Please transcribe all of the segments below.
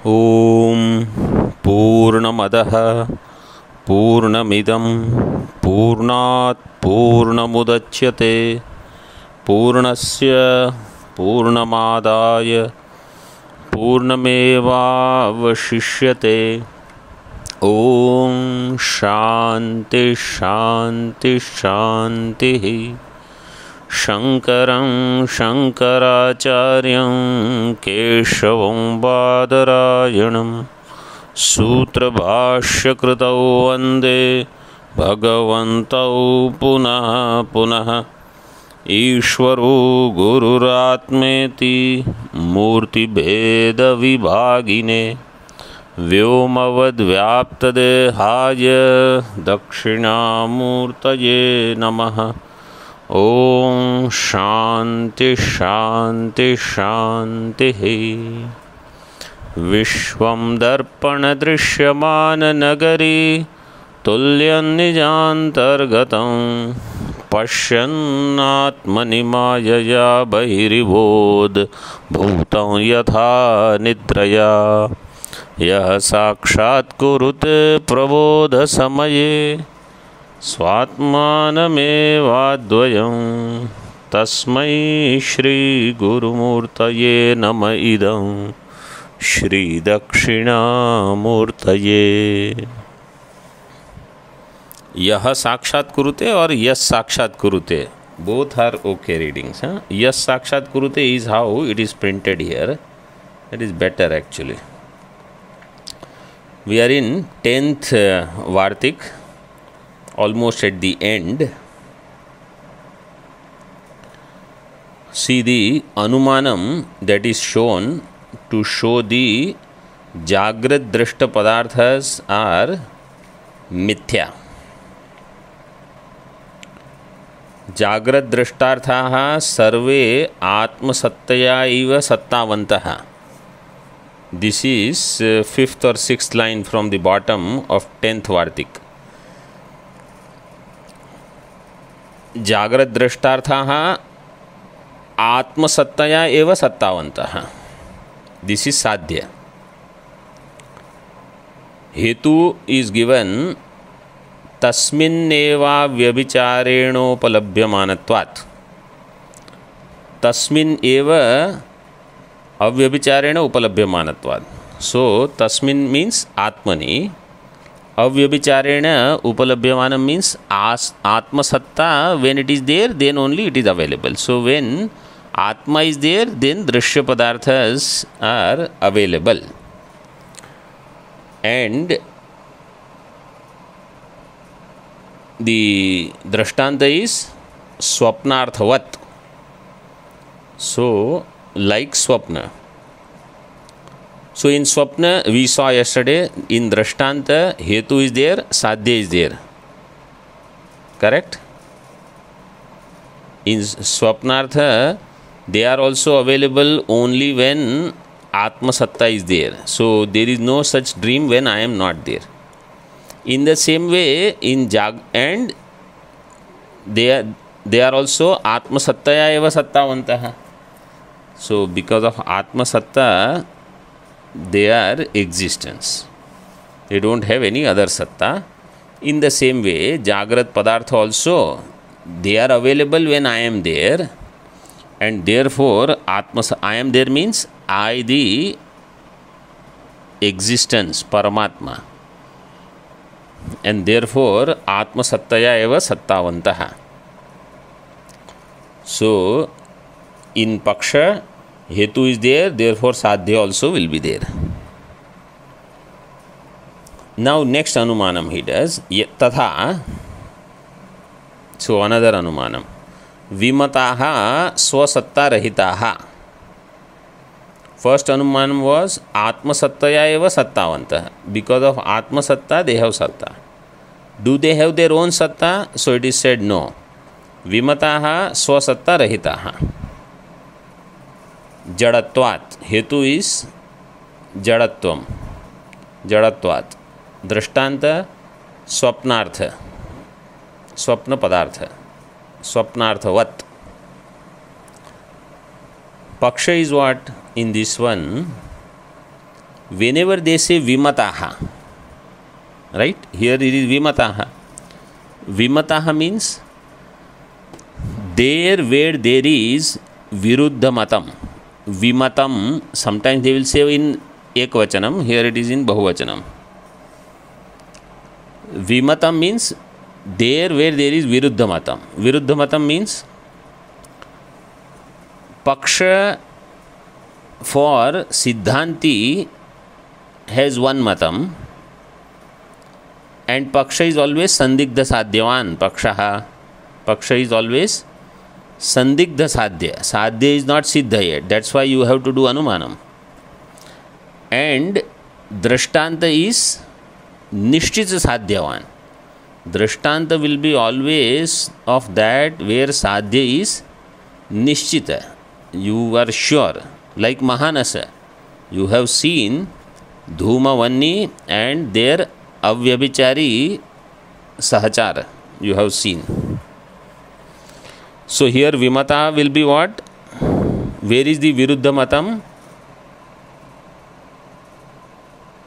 ओम पूर्णमदः पूर्णमिदं पूर्णात् पूर्णमुदच्यते पूर्णस्य पूर्णमादाय पूर्णमेवावशिष्यते। ओम शांति शांति शांति। शंकरं शंकराचार्यं केशवं बादरायणं सूत्रभाष्यकृतौ वन्दे भगवन्तौ पुनः पुनः। ईश्वरो गुरुरात्मेति मूर्तिभेदविभागिने व्योमवद्व्याप्तदेहाय दक्षिणामूर्तये नमः। ओम शांति शांति शांति। विश्वं दर्पणदृश्यमाननगरी तुल्यन्निजान्तर्गतं पश्यन्नात्मनि मायया बहिरिवोद् भूतं यथा निद्रया। यः साक्षात्कुरुते प्रबोधसमये स्वात्मानमेवाद्वयं तस्मै श्रीगुरुमूर्तये नम इदं श्रीदक्षिणामूर्तये। यह साक्षात् कुरुते और यस साक्षात् कुरुते both are okay readings. Yes sakshat kurute is how it is printed here. That is better actually. We are in 10th Vartik, almost at the end. See the anumanam that is shown to show the Jagrat Drishta Padarthas are mithya. जाग्रत दृष्टार्थाः सर्वे आत्मसत्तया इव सत्तावन्तः. This is 5th or 6th line from the bottom of 10th Vartik. जाग्रत दृष्टार्थाः आत्मसत्तया एव सत्तावन्तः. This is साध्य. हेतु is given तस्मिन्नेवा व्यभिचारेणोपलभ्यमानत्वात्. तस्मिन् एव अव्यभिचारेण उपलभ्यमानत्वात्. सो तस्मिन् means आत्मनि, अव्यभिचारेण उपलभ्यमानम मीन्स आत्मसत्ता. When it is there then only it is available. So when आत्मा इज देयर देन दृश्य पदार्थस are available. And the drashtanta is swapnarthavat. So like swapna. So in swapna we saw yesterday, in drashtanta hetu is there, sadhya is there, correct? In swapnartha they are also available only when atma satta is there. So there is no such dream when I am not there. In the same way, in jag and they are also atma sattaya eva sattavantah. So because of atma satta they are existence. They don't have any other satta. In the same way, jagrat padartha also they are available when I am there, and therefore I am there means I the existence Paramatma, and therefore atma sattaya eva sattavantah. So in paksha hetu is there, therefore sadhya also will be there. Now next anumanam he does tatha. So another anumanam, vimataha swasatta rahitaha. First anumanam was atma sattaya eva sattavantah. Because of atma satta they have satta. Do they have their own satta? So it is said no. Vimataha swasatta rahitaha. Jadatvat. Hetu is jadatvam. Jadatvat. Drishtanta swapnartha. Swapna padartha. Swapnarthavat. Paksha is what? In this one, whenever they say vimataha, right? Here it is vimataha. Vimataha means there where there is viruddha matam. Vimatam, sometimes they will say in ekvachanam, here it is in bahuvachanam. Vimatam means there where there is viruddha matam. Viruddha matam means paksha for Siddhanti has one matam, and paksha is always sandigdha sadhyavan. Paksha is always sandigdha sadhya. Sadhya is not siddha yet. That's why you have to do anumanam. And drashtanta is nishchita sadhyavan. Drashtanta will be always of that where sadhya is nishchita. You are sure. Like Mahanasa. You have seen Dhumavani and their avyabhichari sahachara. You have seen. So here Vimata will be what? Where is the Viruddha Matam?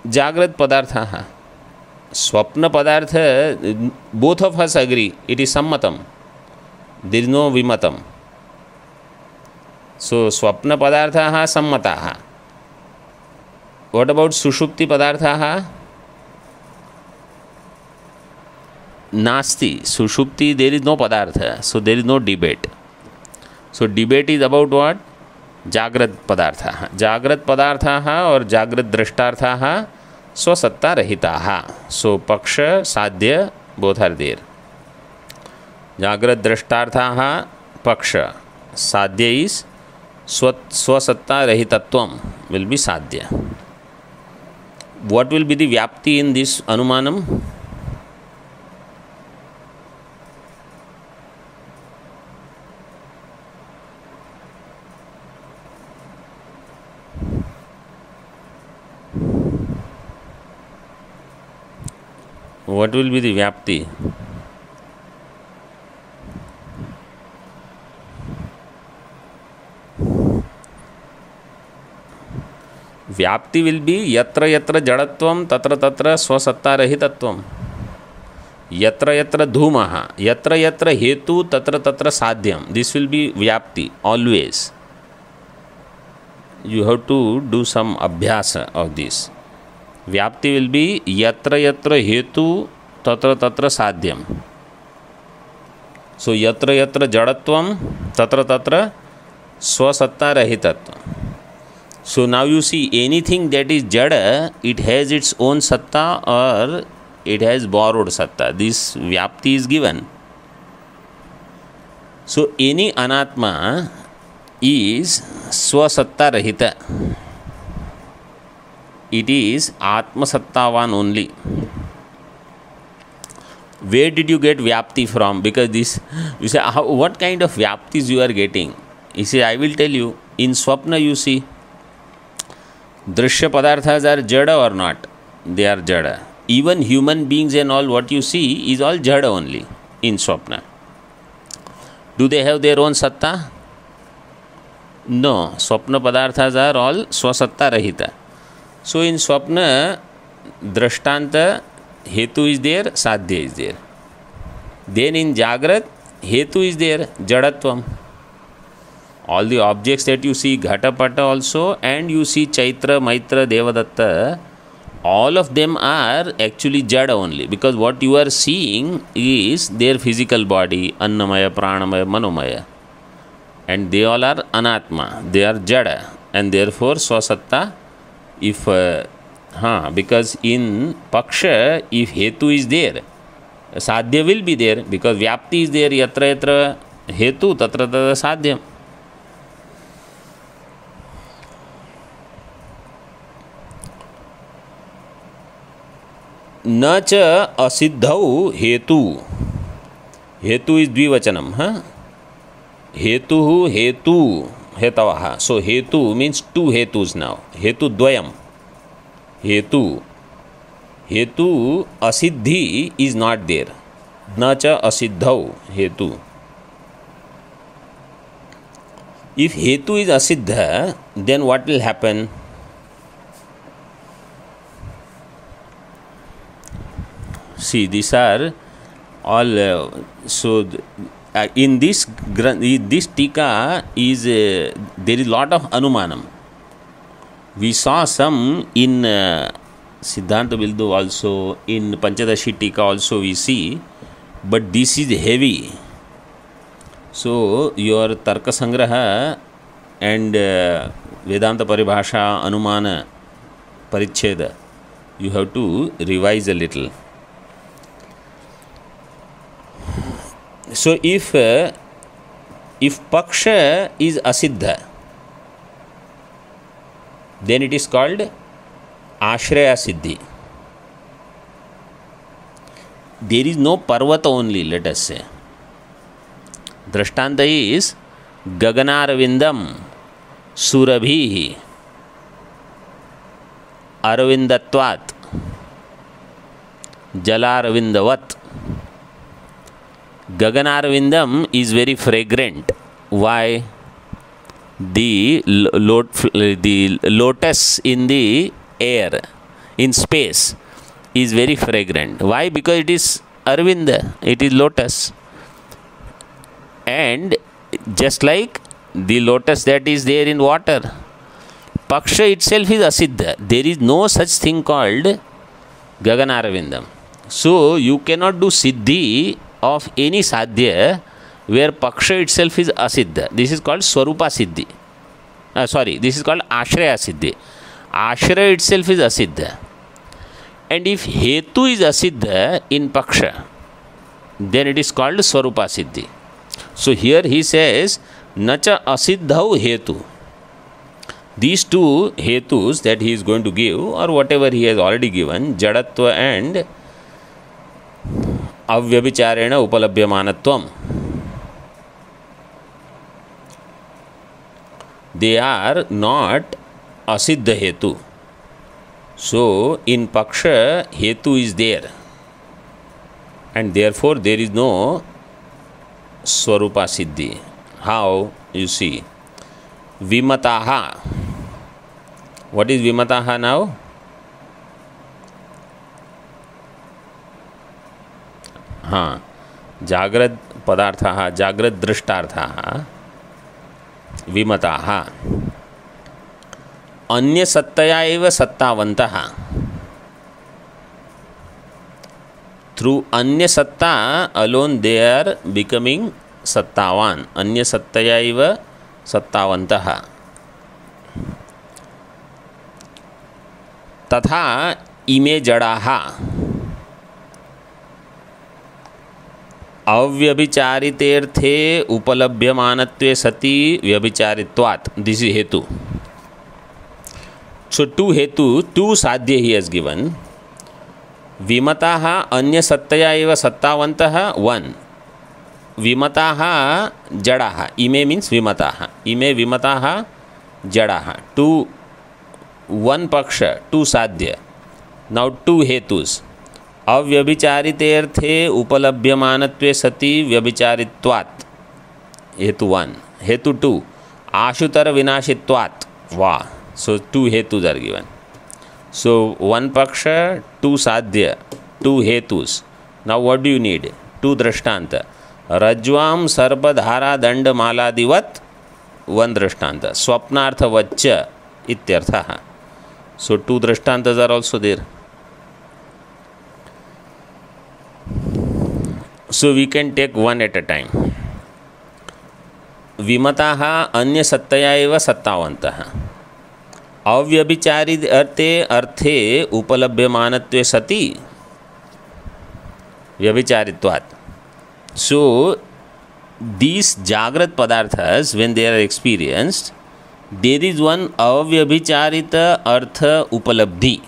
Jagrat Padartha. Swapna Padartha, both of us agree, it is Sammatam. There is no Vimatam. So Swapna Padartha Sammataha. What about Sushupti Padartha? Nasti. Sushupti, there is no Padartha. So there is no debate. So debate is about what? Jagrat Padartha. Jagrat Padartha or Jagrat Drashtartha Swasatta Rahitaha. So Paksha, Sadhya, both are there. Jagrat Drashtartha Paksha. Sadhya is Swasatta Rahitatvam will be Sadhya. What will be the Vyapti in this Anumanam? What will be the Vyapti? Vyapti will be yatra yatra jadatvam tatra tatra swasatta rahitatvam. Yatra yatra dhumaha. Yatra yatra hetu tatra tatra sadhyam. This will be Vyapti always. You have to do some abhyasa of this. Vyapti will be yatra yatra hetu tatra tatra sadhyam. So yatra yatra jadatvam tatra tatra swasatta rahitatvam. So now you see anything that is jada, it has its own satta or it has borrowed satta. This Vyapti is given. So any anatma is swasatta rahita. It is Atma Sattavan only. Where did you get Vyapti from? Because this, you say, what kind of Vyaptis you are getting? He says, I will tell you. In Swapna you see, Drishya Padarthas are Jada or not? They are Jada. Even human beings and all what you see is all Jada only in Swapna. Do they have their own Satta? No. Swapna Padarthas are all Swasatta Rahita. So in Swapna, Drashtanta, Hetu is there, Sadhya is there. Then in Jagrat, Hetu is there, Jadatvam. All the objects that you see, Ghatapata also, and you see Chaitra, Maitra, Devadatta, all of them are actually Jada only. Because what you are seeing is their physical body, Annamaya, Pranamaya, Manomaya. And they all are Anatma, they are Jada. And therefore, Swasatta, if, because in Paksha, if Hetu is there, Sadhya will be there, because Vyapti is there, Yatra Yatra Hetu, Tatra Tatra Sadhyam. न च असिद्धौ हेतु. हेतु is dvivachanam. Hetu, hetu, hetavaha. So hetu means two hetus now. Hetu dvayam. Hetu. Hetu asiddhi is not there. Na cha asiddhau hetu. If hetu is asiddha, then what will happen? see, these are all. In this tika is there is lot of anumanam. We saw some in Siddhanta Bildu also, in Panchadashi tika also we see, but this is heavy. So your Tarka Sangraha and Vedanta Paribhasha Anumana Paricheda, you have to revise a little. So if Paksha is Asiddha, then it is called Ashraya Siddhi. There is no Parvata only, let us say. Drashtanta is Gaganarvindam Surabhihi Arvindatvat Jalarvindavat. Gaganarvindam is very fragrant. Why? The lotus in the air, in space, is very fragrant. Why? Because it is Arvinda, it is lotus. And just like the lotus that is there in water, Paksha itself is Asiddha. There is no such thing called Gaganarvindam. So you cannot do Siddhi of any Sadhya where Paksha itself is Asiddha. This is called Swarupa Siddhi. This is called Ashraya Siddhi. Ashraya itself is Asiddha. And if Hetu is Asiddha in Paksha, then it is called Swarupa Siddhi. So here he says, Nacha Asiddhau Hetu. These two Hetus that he is going to give, or whatever he has already given, Jadatva and Avyabhicharena Upalabhyamanatvam, they are not Asiddha Hetu. So in Paksha, Hetu is there, and therefore there is no Swarupa Siddhi. How? You see, Vimataha. What is Vimataha now? Jagrad Padarthaha, Jagrad Drishtarthaha, Vimataha. Anya Sattaya eva Sattavantaha. Through Anya Satta alone they are becoming Sattavan. Anya Sattaya eva Sattavantaha. Tatha ime jadaha. Avyabhichariterte upalabhyamanatve sati vyabhicharitvat. This is Hetu. So two Hetu, two Sadhya he has given. Vimataha anya sattaya eva sattavantaha, one. Vimataha jadaha. Ime means Vimataha. Ime Vimataha jadaha. Two, one Paksha, two Sadhya. Now two Hetus. Avyabhichariterte upalabhyamanatve sati vyabhicharitvat. Hetu 1. Hetu 2. Ashutara vinashitvat. Wow. So two Hetus are given. So one Paksha, two Sadhya, two Hetus. Now what do you need? Two Drishtanta. Rajvam sarpadhara danda maladivat. One Drishtanta. Swapnartha vaccha ityarthaha. So two Drishtantas are also there. So we can take one at a time. Vimataha anya sattaya eva sattavantaha. Avyabhichari arthe upalabhyamanatve sati vyabhicharitvat. So these Jagrat Padarthas, when they are experienced, there is one avyabhicharita artha upalabdhi.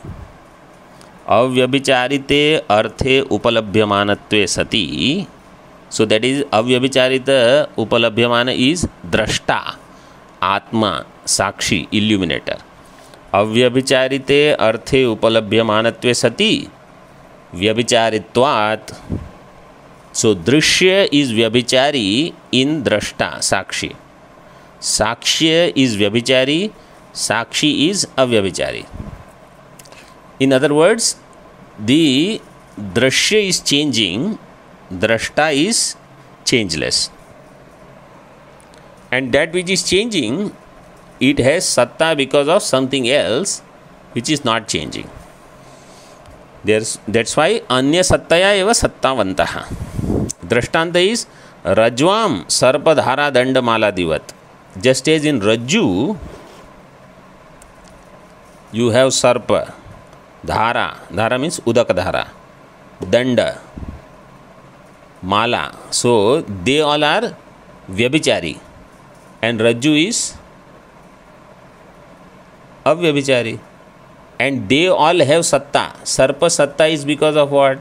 Avyabhicharite arthe upalabhyamanatve sati. So that is avyabhicharita upalabhyamana is drashta, atma, sakshi, illuminator. Avyabhicharite arthe upalabhyamanatve sati vyabhicharitvat. So drishya is vyabhichari in drashta, sakshi. Sakshya is vyabhichari, sakshi is avyabhichari. In other words, the drashya is changing, drashta is changeless. And that which is changing, it has satta because of something else which is not changing. That's why anya sattaya eva sattavantaha. Drashtanta is rajvam sarpadhara dandamala. Just as in Rajju, you have sarpa, dhara means udakadhara, danda, mala. So they all are vyabhichari, and Rajju is avyabhichari, and they all have satta. Sarpa satta is because of what?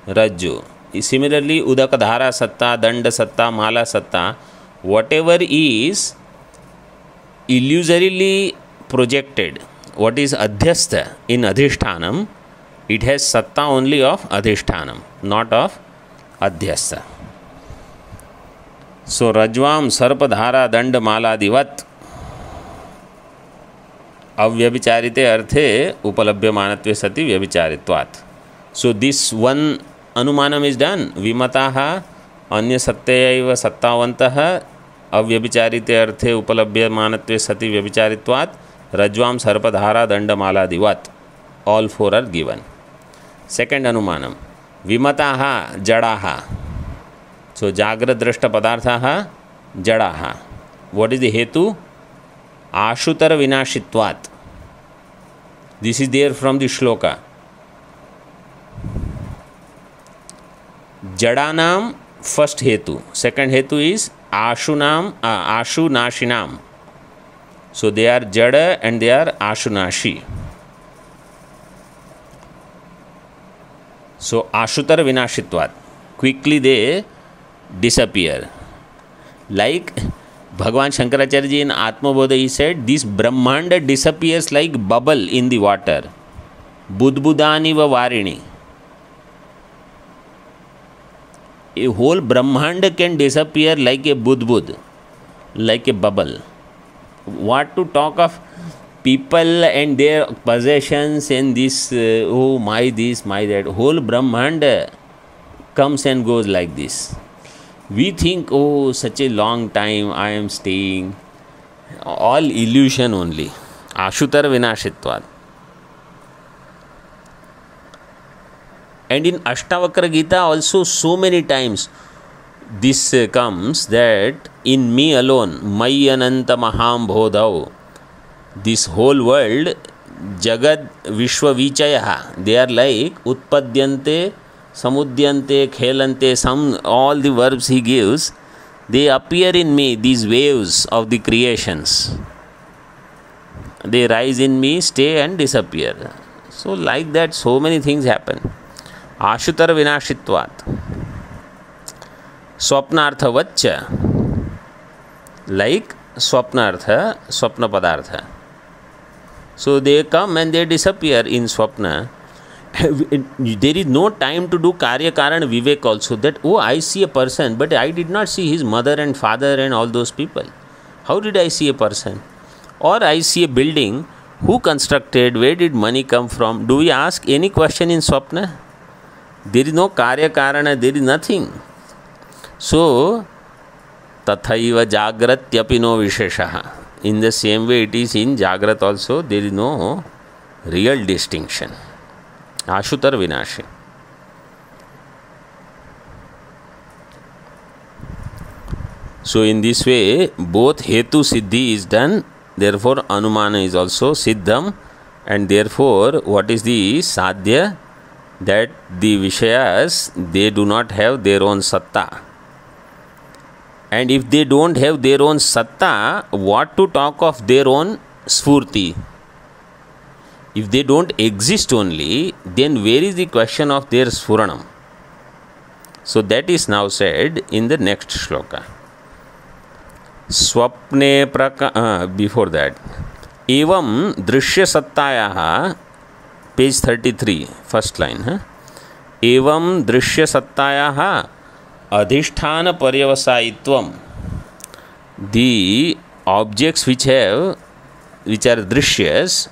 Rajju. Similarly, udakadhara satta, danda satta, mala satta, whatever is illusorily projected, what is adhyastha in adhishthanam, it has satta only of adhishthanam, not of adhyastha. So rajvam sarpadhara dandamala avyabhicharite arthe upalabhyamanatve sati vyabhicharitvat. So this one anumanam is done. Vimataha anya sattayaiva sattavantaha avyabhicharite arthe upalabhyamanatve sati vyabhicharitvat rajvam sarpadhara dandamala. All four are given. Second anumanam, vimataha jadaha. So jagrad drashta padarthaha jadaha. What is the hetu? Ashutara vinashitvat. This is there from the shloka. Jadanam first hetu. Second hetu is ashunam, ashunashinam. So they are jada and they are ashunashi. So ashutara vinashitvat. Quickly they disappear. Like Bhagavan Shankaracharya ji in Atmabodha, he said, this Brahmanda disappears like bubble in the water. Budbudani va varini. A whole Brahmanda can disappear like a budbud, like a bubble. What to talk of people and their possessions and this, oh my this, my that. Whole Brahmanda comes and goes like this. We think, oh, such a long time I am staying. All illusion only. Ashutar vinashitvat. And in Ashtavakra Gita also so many times this comes that in me alone, Mayananta Maham Bodhau, this whole world, Jagad Vishwa Vichayaha, they are like Utpadyante, Samudyante, Khelante, all the verbs he gives, they appear in me, these waves of the creations. They rise in me, stay and disappear. So like that, so many things happen. Ashutar vinashitvat. Swapnartha vaccha. Like swapnartha, swapna padartha. So they come and they disappear in swapna. There is no time to do karya karan vivek also, that oh, I see a person but I did not see his mother and father and all those people. How did I see a person? Or I see a building, who constructed, where did money come from? Do we ask any question in swapna? There is no karya karana, there is nothing. So tathaiva jagratyapi no visheshaha. In the same way it is in jagrat also, there is no real distinction. Ashutar vinashi. So in this way both hetu siddhi is done, therefore anumana is also siddham, and therefore what is the sadhya? That the vishayas, they do not have their own satta. And if they don't have their own satta, what to talk of their own sphurti? If they don't exist only, then where is the question of their sphuranam? So that is now said in the next shloka. Swapne before that. Evam drishya sattayaha, page 33, first line. Evam drishya sattayaha adhisthana paryavasayitvam. The objects which are drishyas,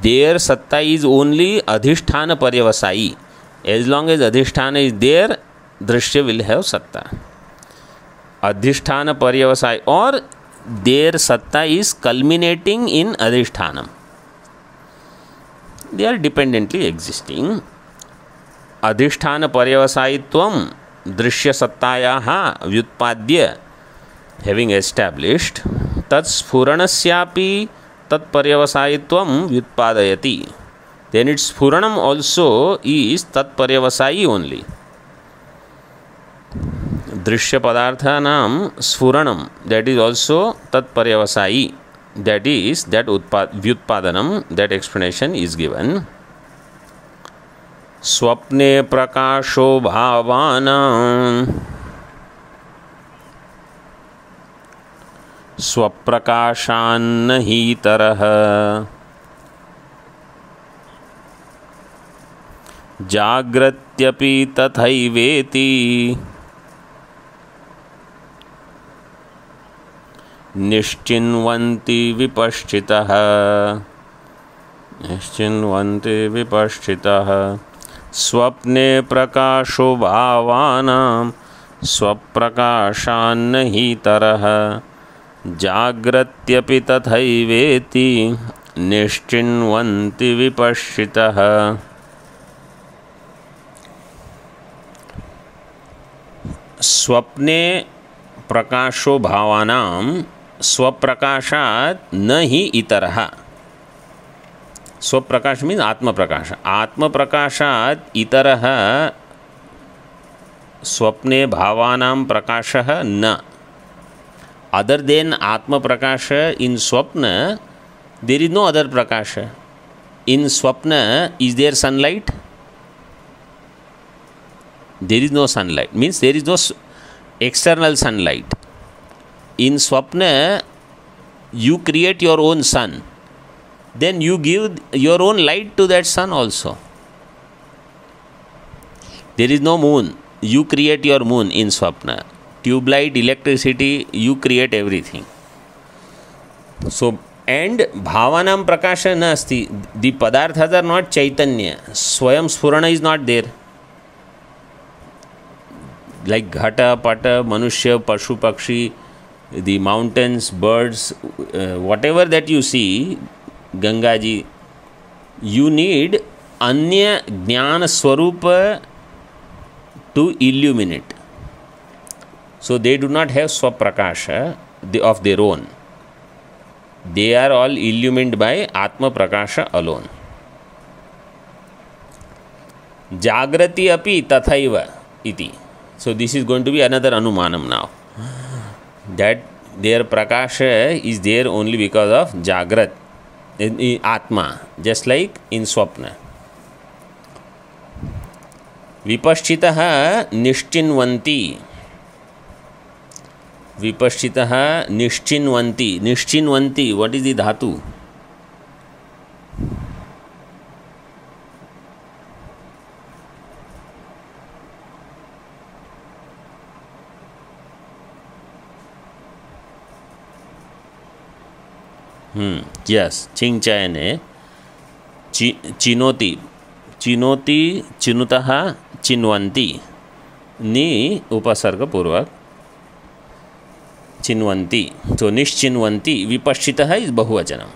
Their satta is only adhisthana paryavasayi. As long as adhisthana is there, drishya will have satta. Adhisthana paryavasayi, or their satta is culminating in adhishthanam. They are dependently existing. Adhisthana paryavasayitvam drishya sattayaha vyutpadya, having established, tat sphuranasyapi tat paryavasayitvam vyutpadayati. Then its sphuranam also is tat paryavasayi only. Drishya padarthanam sphuranam, that is also tat paryavasayi. That is, that vyutpadanam, that explanation is given. Swapne prakasho bhavanam स्वप्रकाशान् हि तरः जाग्रत्यपि तथैवेति निश्चिन्वन्ति विपश्चितः स्वप्ने प्रकाशो भावानां स्वप्रकाशान् हि तरः जाग्रत्यपि तथैवेति निश्चिन्वन्ति विपश्चितः. स्वप्ने प्रकाशो भावानां स्वप्रकाशात् न हि इतरः. स्वप्रकाश means Atmaprakash. आत्मप्रकाशात् इतरः स्वप्ने भावानां प्रकाशः न. Other than Atma Prakasha, in Swapna, there is no other Prakasha. In Swapna, is there sunlight? There is no sunlight. Means there is no external sunlight. In Swapna, you create your own sun. Then you give your own light to that sun also. There is no moon. You create your moon in Swapna. Tube light, electricity, you create everything. So, and bhavanam prakasha nasti. The padarthas are not chaitanya. Swayam sphurana is not there. Like ghata, pata, manushya, pashu, pakshi, the mountains, birds, whatever that you see, Gangaji, you need anya jnana swarupa to illuminate. So they do not have swaprakasha of their own. They are all illumined by Atma Prakasha alone. Jagrati api tathaiva iti. So this is going to be another anumanam now. That their prakasha is there only because of Jagrat, Atma, just like in Swapna. Vipashchitaha nishchinvanti. Vipashchitaha nishchinvanti. Nishchinvanti, what is the dhatu? Yes, chingchayane. Chinoti. Chinoti, chinutaha, chinvanti. Ni upasarga purvak. Chinvanti. So nishchinvanti. Vipashchitaha is bahuvachanam.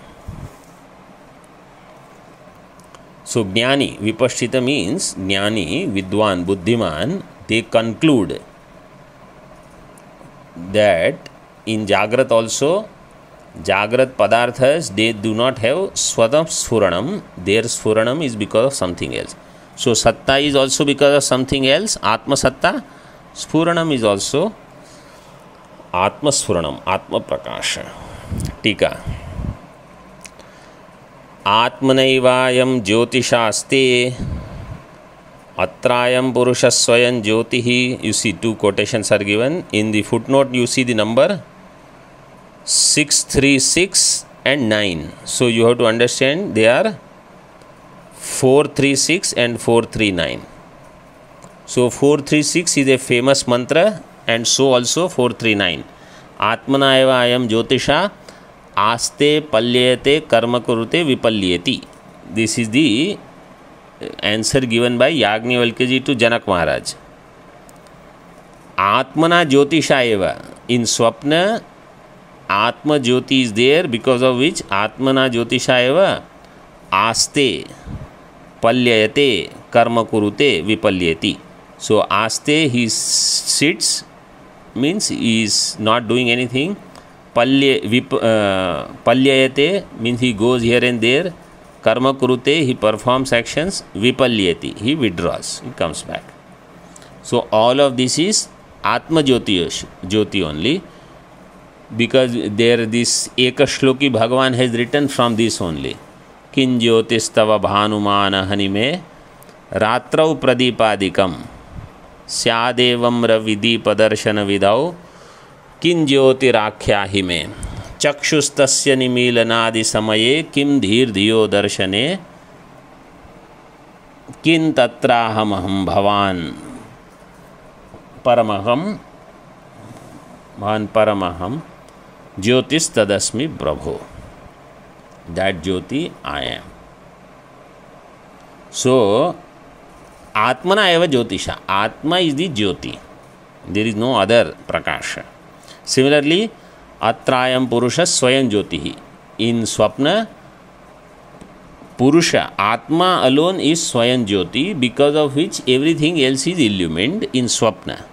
So jnani, vipashchita means jnani, vidwan, buddhiman. They conclude that in Jagrat also, Jagrat padarthas, they do not have swatam sphuranam. Their sphuranam is because of something else. So satta is also because of something else. Atma satta. Sphuranam is also Atma sphuranam, Atma prakasha. Tika. Atmanaivayam jyotishaste atrayam purushasvayam jyotihi. You see two quotations are given. In the footnote you see the number 636 and 9. So you have to understand they are 436 and 439. So 436 is a famous mantra, and so also 439. Atmana eva ayam jyotisha aste palyate karma kurute vipalyeti. This is the answer given by Yagnavalkya ji to Janak Maharaj. Atmana Jyotisha eva. In Swapna, Atma Jyoti is there, because of which Atmana Jyotisha eva aste palyayate karma kurute vipalyati. So aste, he sits, means he is not doing anything. Palyayate means he goes here and there. Karma kurute, he performs actions. Vipalyati, he withdraws, he comes back. So all of this is Atma Jyoti only, because there this Ekashloki Bhagavan has written from this only. Kin Jyotistava Bhanumana Hanime Ratrau Pradipadikam Syadevam Ravidi Padarshana Vidau Kin Jyotirakhyahime Chakshustasya Nimilanadi Samaye Kim Dhir Dhiyo Darshane Kin Tatrahamaham Bhavan Paramaham Jyotis Tadasmi Prabho. That Jyoti I am. So Atmana eva Jyotisha. Atma is the Jyoti. There is no other Prakasha. Similarly, Atrayam Purusha Swayam Jyotihi. In Swapna, Purusha, Atma alone is Swayam Jyoti, because of which everything else is illumined in Swapna.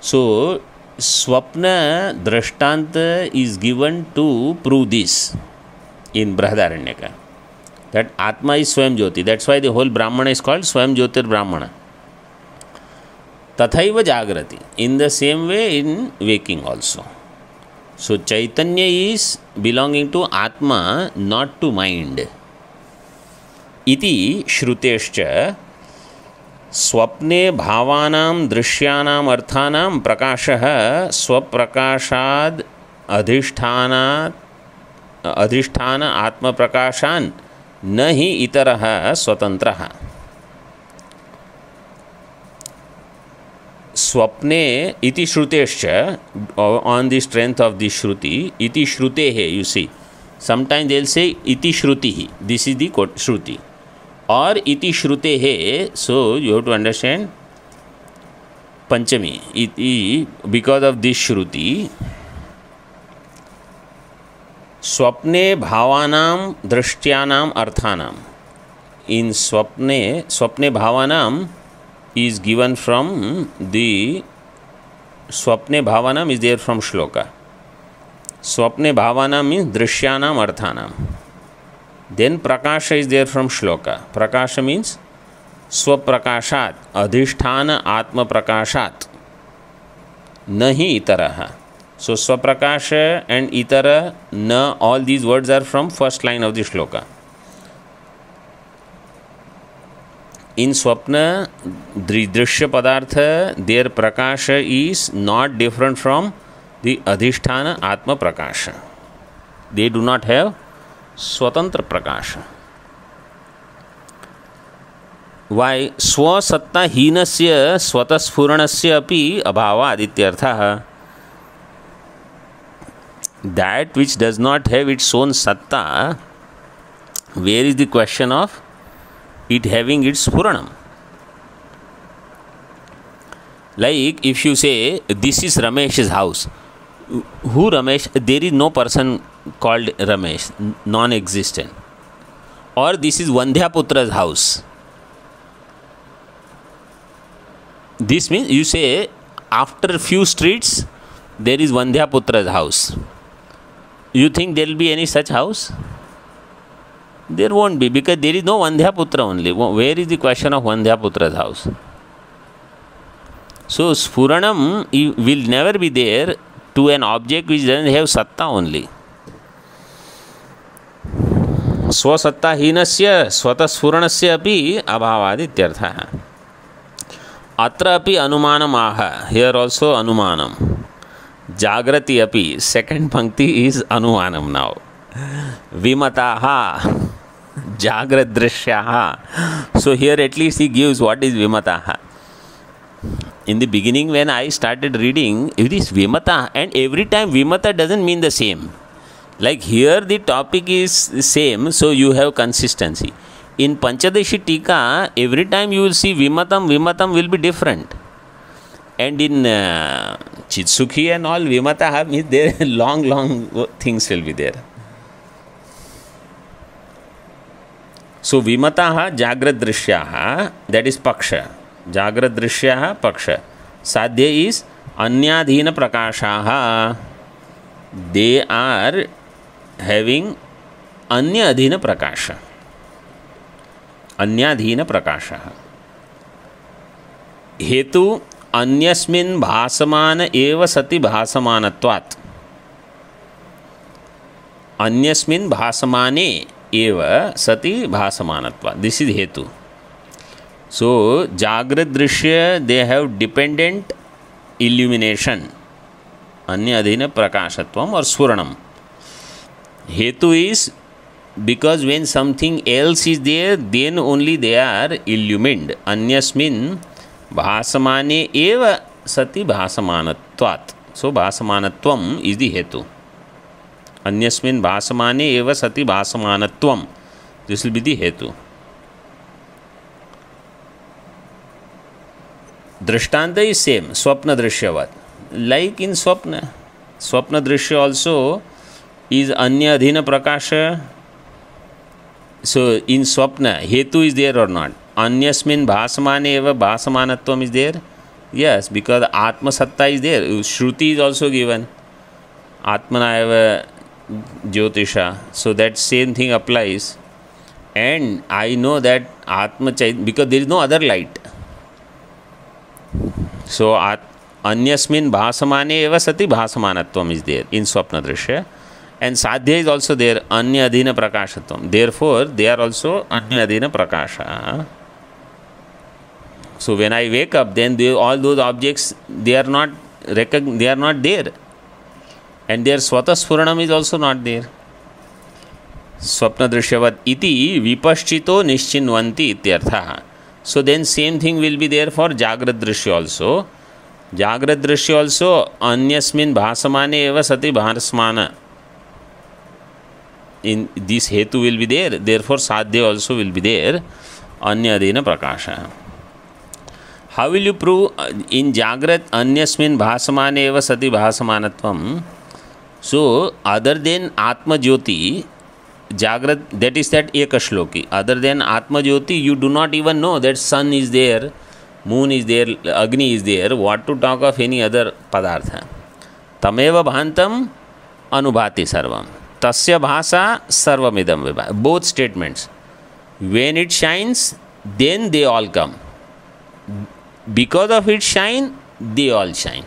So Swapna Drashtanta is given to prove this in Brahadaranyaka, that Atma is Swayam Jyoti. That's why the whole Brahmana is called Swayam Jyotir Brahmana. Tathaiva Jagrati. In the same way in waking also. So Chaitanya is belonging to Atma, not to mind. Iti Shrutescha Swapne Bhavanam Drishyanam Arthanam Prakashah Swaprakashad Adhisthana Atma Prakashan Nahi Itaraha Swatantraha. Swapne iti Shrutescha, on the strength of the Shruti, iti Shrutehe, you see. Sometimes they will say iti Shrutihi. This is the Shruti. Or iti Shrutehe, so you have to understand Panchami. Iti, because of this Shruti, Swapne Bhavanam Drishtyanam Arthanam. In Swapne Bhavanam is given from the Swapne Bhavanam is there from Shloka. Swapne Bhavanam means Drishyanam Arthanam. Then Prakasha is there from Shloka. Prakasha means Swaprakashat, Adhisthana Atma Prakashat, Nahi Itaraha. So Swaprakasha and Itara, Na, all these words are from first line of the Shloka. In Swapna, Drishya Padartha, their Prakasha is not different from the Adhisthana Atma Prakasha. They do not have Swatantra Prakasha. Why? Swasatta Hinasya Swatasfuranasya api abhavad ityartha. That which does not have its own satta, where is the question of it having its Puranam? Like if you say, this is Ramesh's house. Who Ramesh? There is no person called Ramesh, non-existent. Or this is Vandhyaputra's house. This means you say, after a few streets, there is Vandhyaputra's house. You think there will be any such house? There won't be, because there is no Vandhyaputra only. Where is the question of Vandhyaputra's house? So Sfuranam will never be there to an object which doesn't have Satta only. Swasatta Hinasya Swatasfuranasya api abhavad ityartha. Atra api anumanam aha. Here also anumanam. Jagrati api. Second pankti is anumanam now. Vimataha. Jagrat Drishyaha. So here at least he gives what is Vimataha. In the beginning when I started reading, it is Vimata, and every time Vimata doesn't mean the same. Like here the topic is same, so you have consistency. In Panchadashi Tika, every time you will see Vimatam will be different. And in Chitsukhi and all, Vimata means there long things will be there. So Vimataha Jagrad Drishyaha, that is Paksha. Jagrad Drishyaha Paksha. Sadhya is Anyadhina Prakashaha. They are having Anyadhina Prakasha. Anyadhina Prakashaha. Hetu अन्यस्मिन् भासमान एव सति भासमानत्वात्. अन्यस्मिन् भासमाने एव सति भासमानत्वात्. This is hetu. So Jagrad Drishya, they have dependent illumination. Anya adhina prakashatvam or swaranam. Hetu is because when something else is there, then only they are illumined. Anyasmin भासमाने एव सति भासमानत्वात्. So भासमानत्वम is the hetu. अन्यस्मिन् भासमाने एव सति भासमानत्वम. This will be the hetu. Drishtanta is same. Swapna Drishyavat. Like in Swapna. Swapna Drishya also is Anya Adhina Prakasha. So in Swapna, hetu is there or not? Anyasmin bhasamane eva bhasamanatvam is there? Yes, because Atma Satta is there. Shruti is also given. Atmana eva Jyotisha. So that same thing applies. And I know that Atma Chaitanya, because there is no other light. So Anyasmin bhasamane eva sati bhasamanatvam is there in Swapna Drishya. And Sadhya is also there, Anya Adhina Prakashatvam. Therefore, they are also Anya Adhina Prakasha. So when I wake up, then all those objects, they are not there. And their Swata Sfuranam is also not there. Swapna Drishyavat iti vipaschito nischinvanti ityartha. So then same thing will be there for Jagrad Drishya also. Jagrad Drishya also Anyasmin bhasamane eva sati bhasmana. In this hetu will be there. Therefore Sadhya also will be there. Anya Adhina Prakasha. How will you prove in Jagrat Anyasmin bhasamane eva sati bhasamanatvam? So other than Atma Jyoti, Jagrat, that is that Ekashloki. Other than Atma Jyoti, you do not even know that sun is there, moon is there, Agni is there. What to talk of any other padartha? Tameva bhantam anubhati sarvam. Tasya bhasa sarvamidam vibha. Both statements. When it shines, then they all come. Because of its shine, they all shine.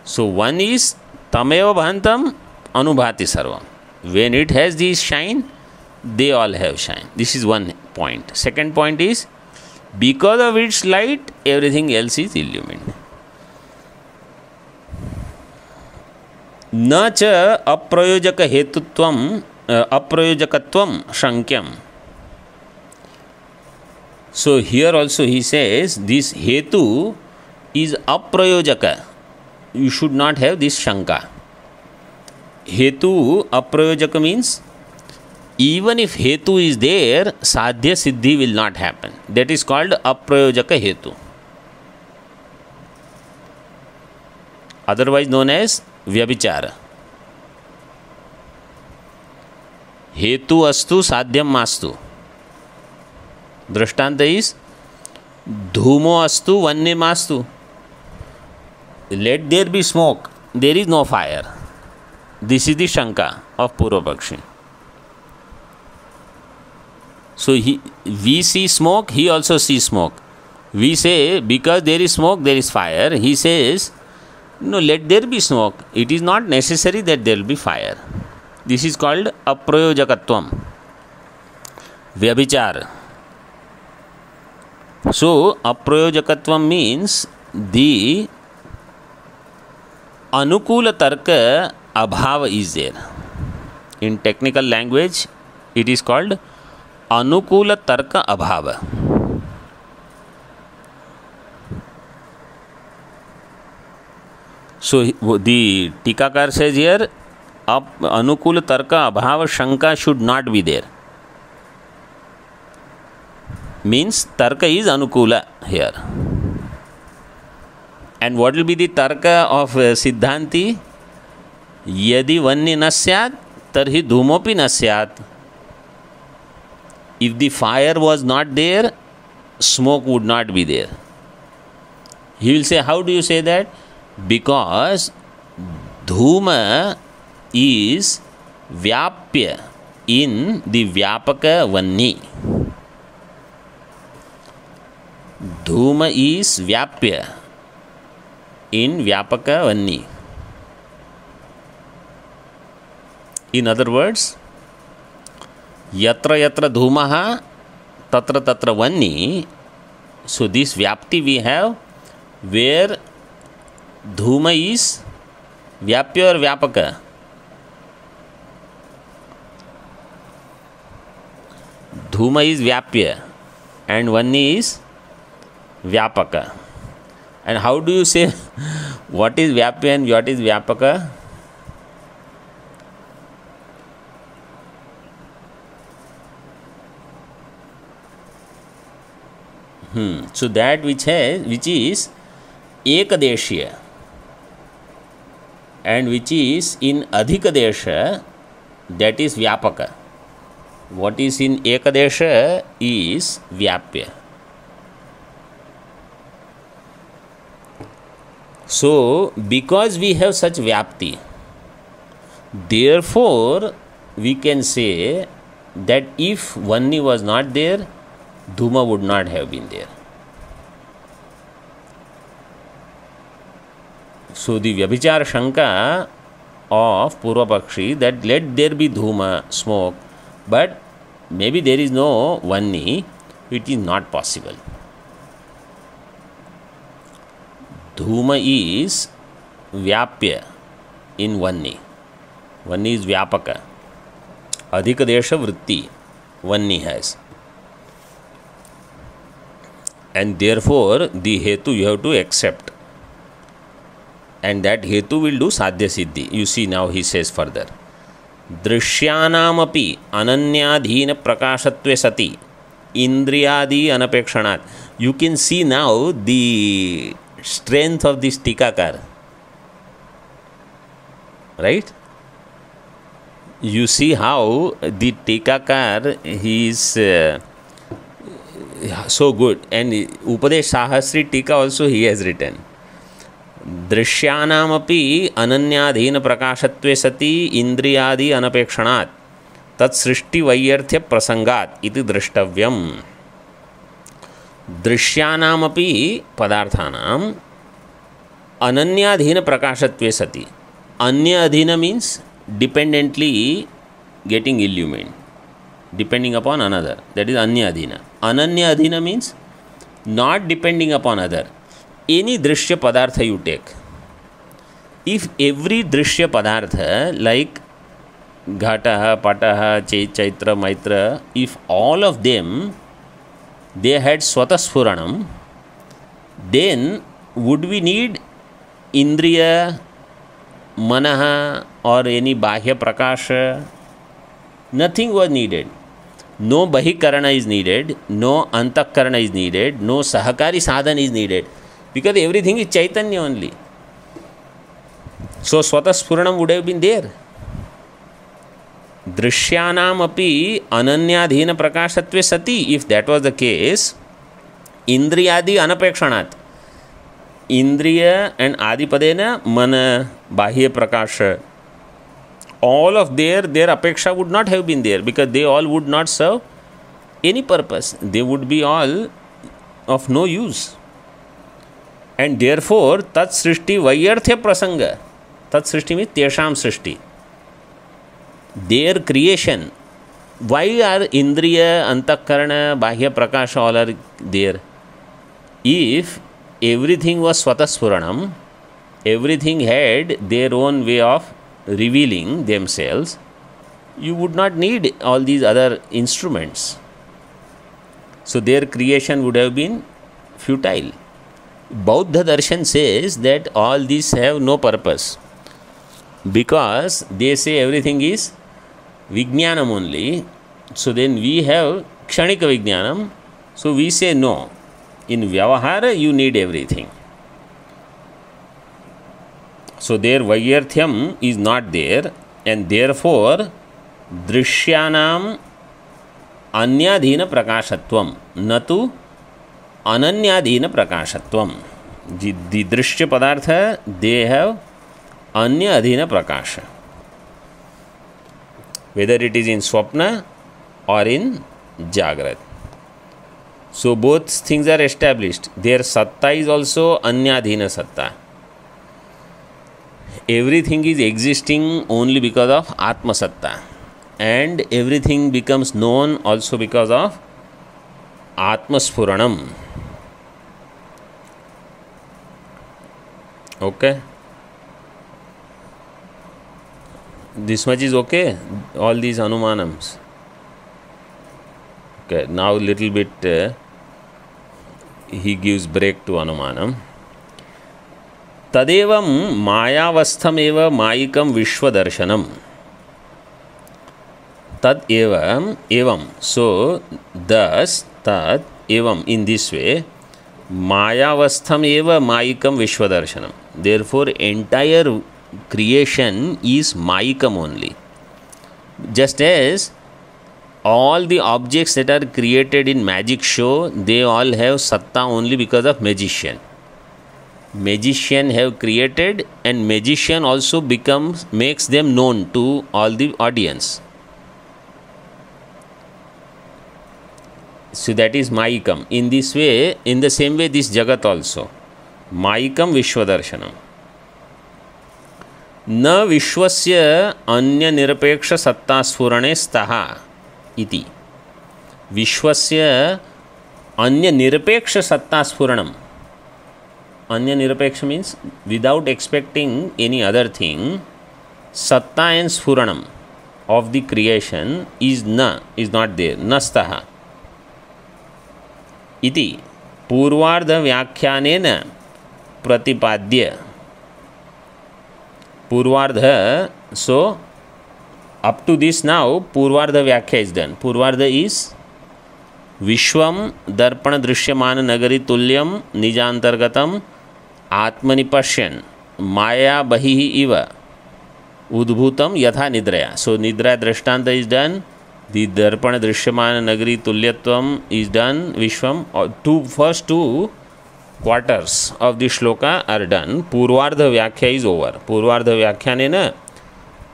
So one is tameva bhantam anubhati sarvam. When it has this shine, they all have shine. This is one point. Second point is, because of its light, everything else is illumined. न च अप्रयोजक हेतुत्वम अप्रयोजकत्वम शंक्यम. So here also he says this hetu is aprayojaka. You should not have this shanka. Hetu aprayojaka means even if hetu is there, sadhya siddhi will not happen. That is called aprayojaka hetu. Otherwise known as व्यभिचार. हेतु अस्तु साध्यम मास्तु. दृष्टांत is धूमो अस्तु वन्य मास्तु. Let there be smoke, there is no fire. This is the शंका of पूर्व पक्षी. So we see smoke, he also see smoke. We say because there is smoke there is fire. He says no, let there be smoke. It is not necessary that there will be fire. This is called aprayojakattvam, vyabhichar. So aprayojakattvam means the anukula tarka abhava is there. In technical language, it is called anukula tarka abhava. So the Tikakar says here, अनुकूल तर्क अभाव शंका should not be there. Means tarka is anukula here. And what will be the tarka of Siddhanti? Yadi vanni na syat, tarhi dhumopi na syat. If the fire was not there, smoke would not be there. He will say, how do you say that? Because dhuma is vyapya in the vyapaka vanni. Dhuma is vyapya in vyapaka vanni. In other words, yatra yatra dhumaha tatra tatra vanni. So this vyapti we have where dhuma is vyapya or vyapaka. Dhuma is vyapya and vanni is vyapaka. And how do you say what is vyapya and what is vyapaka? So that which is ekadeshiya and which is in adhikadesha, that is vyapaka. What is in ekadesha is vyapya. So because we have such vyapti, therefore we can say that if vanni was not there, dhuma would not have been there. So the Vyabhichara Shanka of Purvapakshi that let there be dhuma, smoke, but maybe there is no vanni, it is not possible. Dhuma is vyapya in vanni. Vanni is vyapaka. Adhikadesha vritti vanni has. And therefore the hetu you have to accept. And that hetu will do sadhya siddhi. You see now he says further. Drishyanamapi ananyadhina prakashatve sati indriyadi anapekshanat. You can see now the strength of this tikakar. Right? You see how the tikakar he is so good. And Upadesh Sahasri Tika also he has written. Drishyanamapi ananyadhina prakashatve sati indriyadi anapekshanat tat srishti vaiyarthya prasangat iti drishtavyam. Drishyanamapi padarthanam ananyadhina prakashatve sati. Anya adhina means dependently getting illumined, depending upon another. That is anya adhina. Ananya adhina means not depending upon other. Any drishya padartha you take. If every drishya padartha like ghataha, pataha, chaitra, maitra, if all of them they had swataspuranam, then would we need indriya, manaha or any bahya prakasha? Nothing was needed. No bahikarana is needed, no antakarana is needed, no sahakari sadhan is needed. Because everything is Chaitanya only. So Swataspuranam would have been there. Drishyanam api ananyadhina prakashatve sati. If that was the case, Indriyadi anapekshanat. Indriya and Adipadena mana bahya prakasha. All of their apeksha would not have been there because they all would not serve any purpose. They would be all of no use. And therefore, tat srishti vaiyarthya prasanga. Tat srishti means tesham srishti. Their creation. Why are indriya, antakarana, bahya prakasha all are there? If everything was swataspuranam, everything had their own way of revealing themselves, you would not need all these other instruments. So their creation would have been futile. Bauddha Darshan says that all these have no purpose. because they say everything is Vijnanam only. So then we have Kshanika Vijnanam. So we say no. In Vyavahara you need everything. So there Vaiyarthyam is not there, and therefore Drishyanam Anyadhina Prakashatvam Natu Ananyadhina Prakashatvam. The Drishya Padartha, they have Anya Adhina Prakasha. Whether it is in Swapna or in Jagrat. So both things are established. Their Satta is also Anyadhina Satta. Everything is existing only because of Atma Satta. And everything becomes known also because of Atma Sphuranam. Okay? This much is okay? All these Anumanams. Okay, now little bit he gives break to Anumanam. Tadevam Mayavastham eva Mayikam Vishwadarshanam. Tad evam. So, thus, tad evam, in this way, Mayavastham eva Mayikam Vishwadarshanam. Therefore, entire creation is Mayikam only. Just as all the objects that are created in magic show, they all have Satta only because of magician. Magician have created, and magician also makes them known to all the audience. So that is Mayikam. In this way, in the same way, this Jagat also. Mayikam Vishwadarshanam. Na Vishwasya Anya Nirapeksha Satta Sphurane Staha iti. Vishwasya Anya Nirapeksha Satta Sphuranam. Anya Nirapeksha means without expecting any other thing, Satta and Sphuranam of the creation is not there. Nastaha. Iti Purvardha Vyakhyanena Pratipadya. Purvardha, so up to this now, Purvardha Vyakhya is done. Purvardha is Vishwam Darpana Drishyamana Nagari Tulyam Nijantargatam Atmani Pashyan Maya Bahihi Iva Udbhutam Yatha Nidraya. So Nidra Drishtanta is done. The Darpana Drishyamana Nagari Tulyatvam is done. Vishwam. First two quarters of the shloka are done. Purvardha Vyakhya is over. Purvardha Vyakhyanena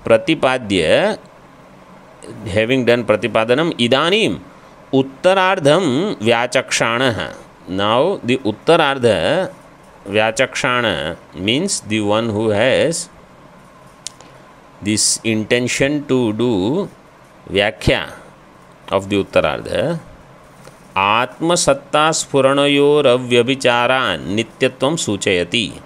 Pratipadya, having done Pratipadanam, Idanim Uttarardham Vyachakshana. Now the Uttarardha Vyachakshana means the one who has this intention to do Vyakhya of the Uttarardha. Atma Satta Spuranayor Avyabhicharan Nityatvam Suchayati.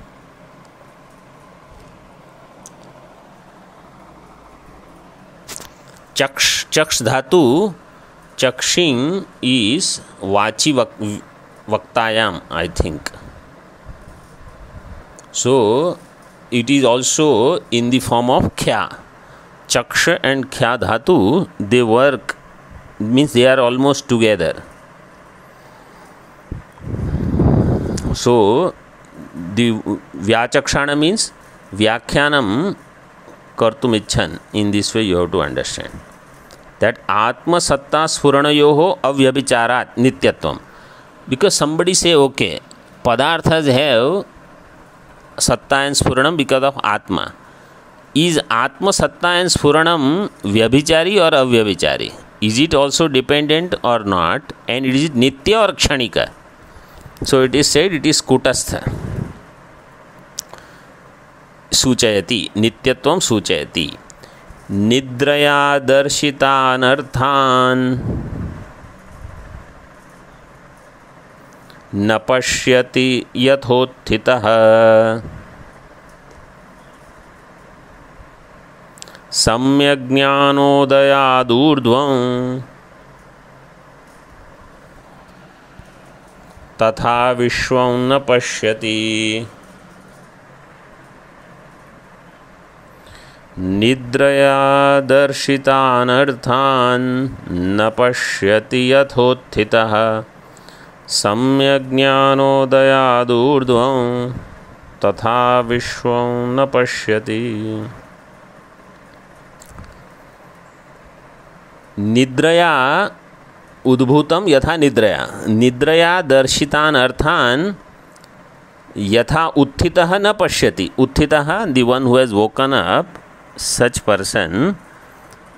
Chaksh dhatu, chakshing is vachi vaktayam, I think. So it is also in the form of kya. Chaksha and kya dhatu, they work, means they are almost together. So the vyachakshana means vyakhyanam kartum icchan. In this way you have to understand that Atma Satta Sphuranayoho Avyabhicharat Nityatvam. Because somebody say, okay, Padarthas have Satta and Sphuranam because of Atma. Is Atma Satta and Sphuranam Vyabhichari or Avyabhichari? Is it also dependent or not? And is it Nitya or Kshanika? So it is said it is Kutastha. Suchayati. Nityatvam Suchayati. Nidraya Darshitan Arthan Napashyati Yathotthitaha Samyajnanodayadurdhvam Tatha Vishwam Napashyati. निद्रया दर्शितानर्थान् न पश्यति यथोत्थितः सम्यग्ज्ञानोदयादूर्ध्वं तथा विश्वं न पश्यति। निद्रया उद्भूतम यथा निद्रया, निद्रया दर्शितान अर्थान यथा उत्थितः न पश्यति। उत्थितः, the one who has woken up, such person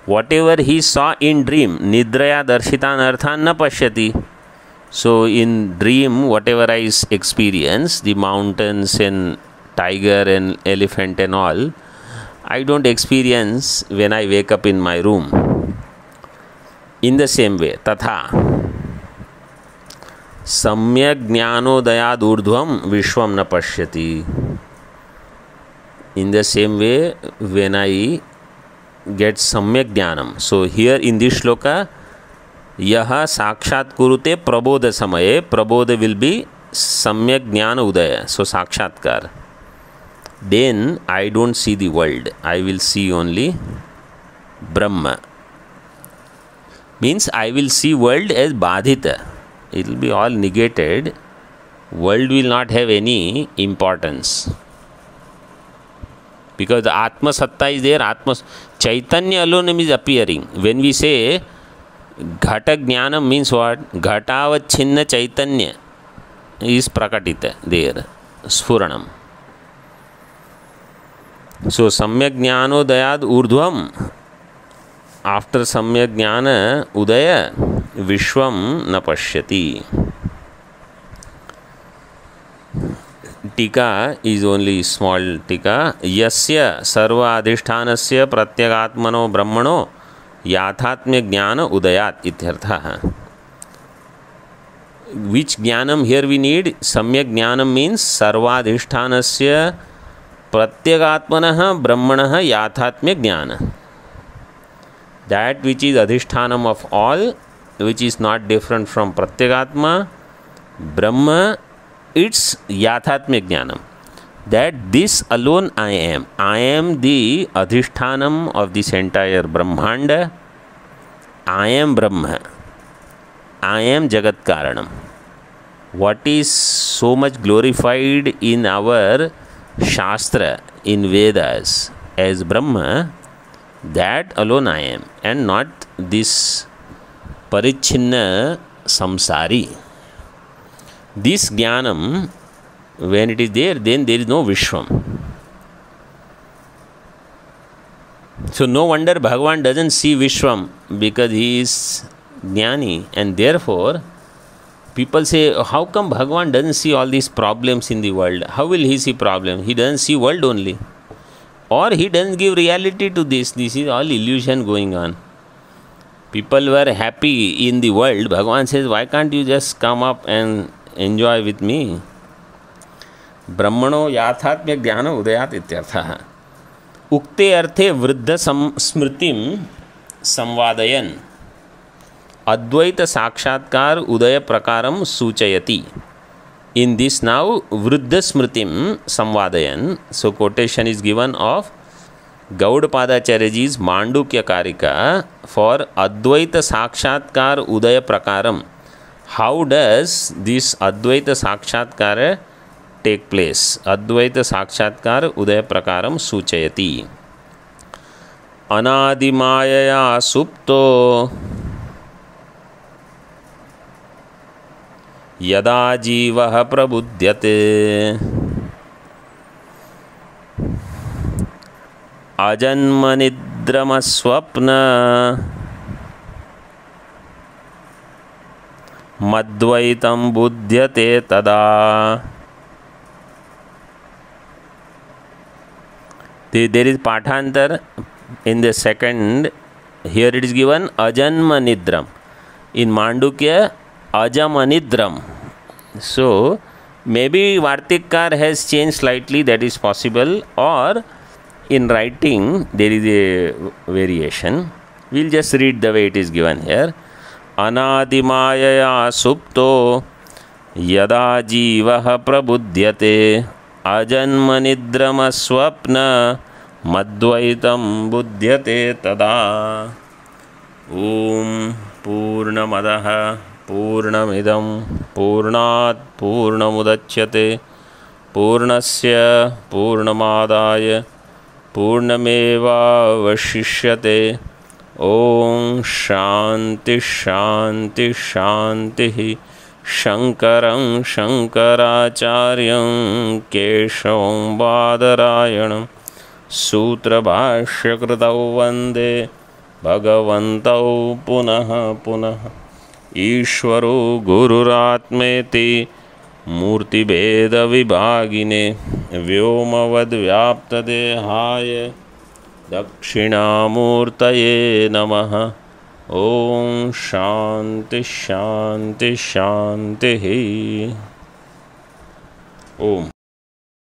whatever he saw in dream, निद्रया दर्शितान अर्थान न पश्यति. So in dream whatever I experience, the mountains and tiger and elephant and all, I don't experience when I wake up in my room. In the same way, तथा सम्यक ज्ञानोदयाद ऊर्ध्वम विश्वम न पश्यति. In the same way, when I get सम्यक ज्ञानम, so here in this shloka, यह साक्षात कुरुते प्रबोध समये, प्रबोध will be सम्यक ज्ञान उदय, so साक्षात्कार. Then I don't see the world, I will see only Brahma. Means I will see world as badhita. It will be all negated. World will not have any importance. Because the Atma Satta is there, Atma Chaitanya alone is appearing. When we say Ghata Jnanam means what? Ghatavachinna Chaitanya is prakatita there, Sphuranam. So Samyak Jnanodayad Urdhvam, after Samyak Jnana Udaya, Vishwam na pashyati. Tika is only small tika. Yasya sarva adhishthanasya pratyagaatmano brahmano yathatmya jnana udayat ityartha. Which jnanam here we need? Samyak jnanam means sarva adhishthanasya pratyagaatmanah brahmanah yathatmya jnana. That which is adhishthanam of all, which is not different from Pratyagatma, Brahma, it's Yathatmya Jnanam. That this alone I am. I am the adhishthanam of this entire Brahmanda. I am Brahma. I am Jagat Karanam. What is so much glorified in our Shastra, in Vedas, as Brahma, that alone I am, and not this Parichinna Samsari. This Jnanam, when it is there, then there is no Vishwam. So no wonder Bhagavan doesn't see Vishwam, because he is Jnani, and therefore people say, how come Bhagavan doesn't see all these problems in the world? How will he see problem? He doesn't see world only. Or he doesn't give reality to this. This is all illusion going on. People were happy in the world. Bhagavan says, why can't you just come up and enjoy with me? Brahmano yathatmya jnana udayat ityartha. Ukte arthe vriddha smritim samvadayan advaita sakshatkar udaya prakaram suchayati. In this now, Vriddha Smritim Samvadayan, so quotation is given of Gaudapadacharyaji's Mandukya Karika for Advaita Sakshatkar Udaya Prakaram. How does this Advaita Sakshatkara take place? Advaita Sakshatkar Udaya Prakaram Suchayati. Anadimayaya Supto यदा जीवः प्रबुध्यते अजन्मनिद्रमस्वप्न मद्वैतं बुध्यते तदा. There is Pathantar in the second. Here it is given Ajanmanidram. In Mandukya, Ajamanidram. So maybe Vartikar has changed slightly, that is possible, or in writing there is a variation. We'll just read the way it is given here. Anadimayaya supto yada jivah prabudhyate ajanmanidrama swapna मद्वैतं बुध्यते तदा। ॐ पूर्णमदः पूर्णमिदं पूर्णात् पूर्णमुदच्यते पूर्णस्य पूर्णमादाय पूर्णमेवावशिष्यते। ॐ शान्ति शान्ति शान्तिः। शङ्करं शङ्कराचार्यं केशवं बादरायणं सूत्रभाष्यकृतौ वन्दे भगवन्तौ पुनः पुनः। ईश्वरो गुरुरात्मेति मूर्तिभेदविभागिने व्योमवद्व्याप्तदेहाय दक्षिणामूर्तये नमः। ॐ शान्ति शान्ति शान्तिः। ओम।